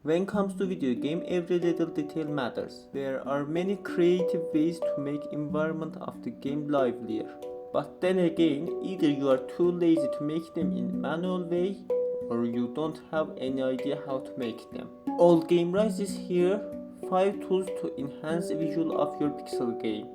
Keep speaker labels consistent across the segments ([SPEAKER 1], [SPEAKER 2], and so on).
[SPEAKER 1] When it comes to video game, every little detail matters. There are many creative ways to make environment of the game livelier. But then again, either you are too lazy to make them in manual way, or you don't have any idea how to make them. All Game Rise is here, 5 tools to enhance the visual of your pixel game.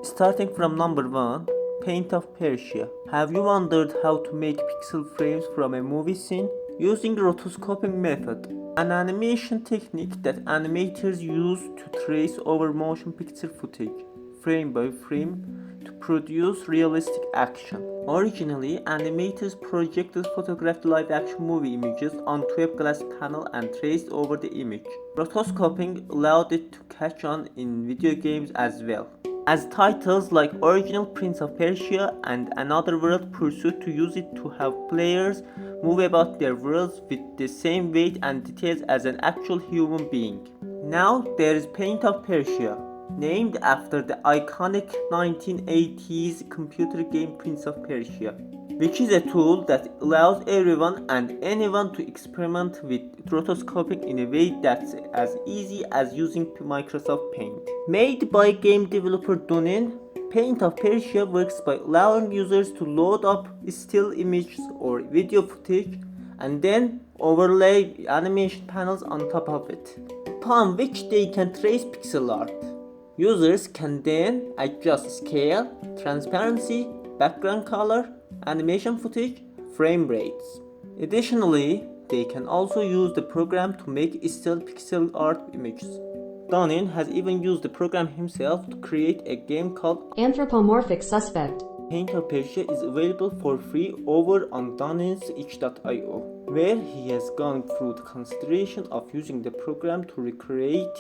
[SPEAKER 1] Starting from number 1, Paint of Persia. Have you wondered how to make pixel frames from a movie scene? Using rotoscoping method, an animation technique that animators use to trace over motion picture footage, frame by frame, to produce realistic action. Originally, animators projected photographed live-action movie images onto a glass panel and traced over the image. Rotoscoping allowed it to catch on in video games as well, as titles like original Prince of Persia and Another World pursued to use it to have players move about their worlds with the same weight and details as an actual human being. Now there is Paint of Persia, named after the iconic 1980s computer game Prince of Persia, which is a tool that allows everyone and anyone to experiment with rotoscoping in a way that's as easy as using Microsoft Paint. Made by game developer Dunin, Paint of Persia works by allowing users to load up still images or video footage and then overlay animation panels on top of it, upon which they can trace pixel art. Users can then adjust scale, transparency, background color, animation footage, frame rates. Additionally, they can also use the program to make still pixel art images. Dunin has even used the program himself to create a game called
[SPEAKER 2] Anthropomorphic Suspect.
[SPEAKER 1] Paint of Persia is available for free over on Dunin's itch.io, where he has gone through the consideration of using the program to recreate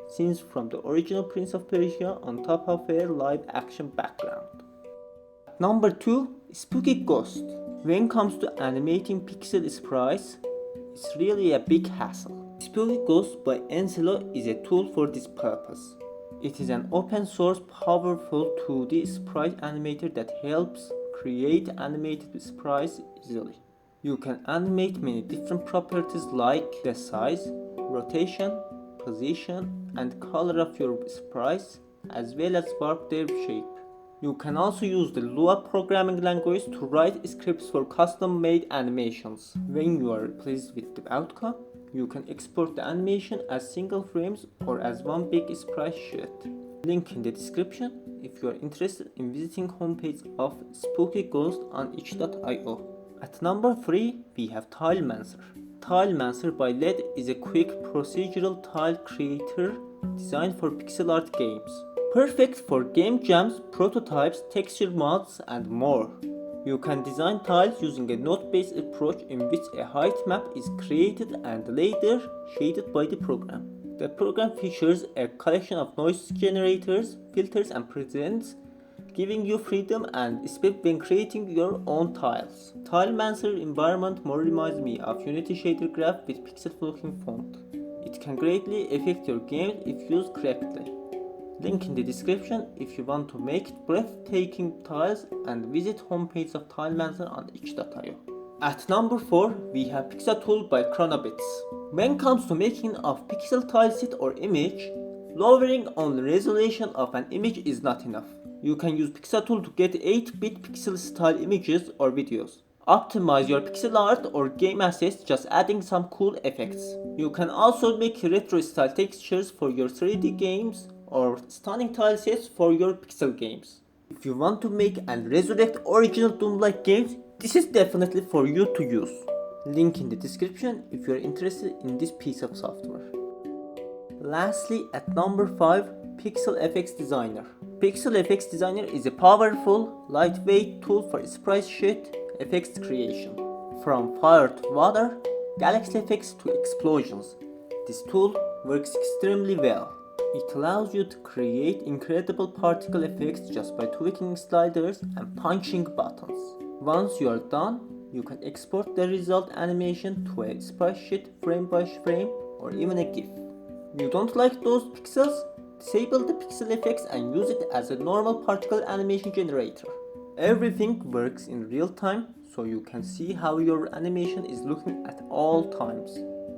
[SPEAKER 1] scenes from the original Prince of Persia on top of a live-action background. Number 2, SpookyGhost. When it comes to animating pixel sprites, it's really a big hassle. SpookyGhost by Encelo is a tool for this purpose. It is an open source, powerful 2D sprite animator that helps create animated sprites easily. You can animate many different properties like the size, rotation, position, and color of your sprites, as well as warp their shape. You can also use the Lua programming language to write scripts for custom-made animations. When you are pleased with the outcome, you can export the animation as single frames or as one big sprite sheet. Link in the description if you are interested in visiting homepage of SpookyGhost on itch.io. At number 3, we have Tilemancer. Tilemancer by LED is a quick procedural tile creator designed for pixel art games. Perfect for game jams, prototypes, texture mods, and more. You can design tiles using a node-based approach in which a height map is created and later shaded by the program. The program features a collection of noise generators, filters, and presets, giving you freedom and speed when creating your own tiles. Tilemancer environment more reminds me of Unity shader graph with pixel-looking font. It can greatly affect your games if used correctly. Link in the description if you want to make breathtaking tiles and visit homepage of Tilemancer on itch.io. At number 4, we have PixaTool by Chronobits. When it comes to making of pixel tile set or image, lowering on the resolution of an image is not enough. You can use PixaTool to get 8-bit pixel style images or videos. Optimize your pixel art or game assets just adding some cool effects. You can also make retro style textures for your 3D games or stunning tile sets for your pixel games. If you want to make and resurrect original Doom-like games, this is definitely for you to use. Link in the description if you are interested in this piece of software. Lastly, at number 5, Pixel Effects Designer. Pixel Effects Designer is a powerful, lightweight tool for sprite sheet effects creation. From fire to water, galaxy effects to explosions, this tool works extremely well. It allows you to create incredible particle effects just by tweaking sliders and punching buttons. Once you are done, you can export the result animation to a sprite sheet frame by frame or even a GIF. You don't like those pixels? Disable the pixel effects and use it as a normal particle animation generator. Everything works in real time, so you can see how your animation is looking at all times.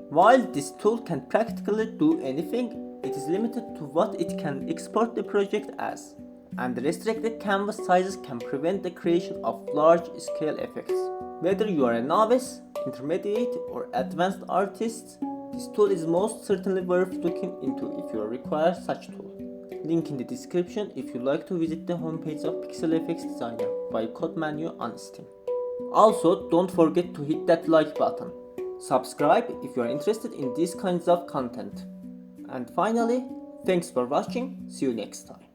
[SPEAKER 1] While this tool can practically do anything, it is limited to what it can export the project as, and the restricted canvas sizes can prevent the creation of large-scale effects. Whether you are a novice, intermediate, or advanced artist, this tool is most certainly worth looking into if you require such tool. Link in the description if you like to visit the homepage of Pixel Effects Designer by code menu on Steam. Also, don't forget to hit that like button. Subscribe if you are interested in these kinds of content. And finally, thanks for watching. See you next time.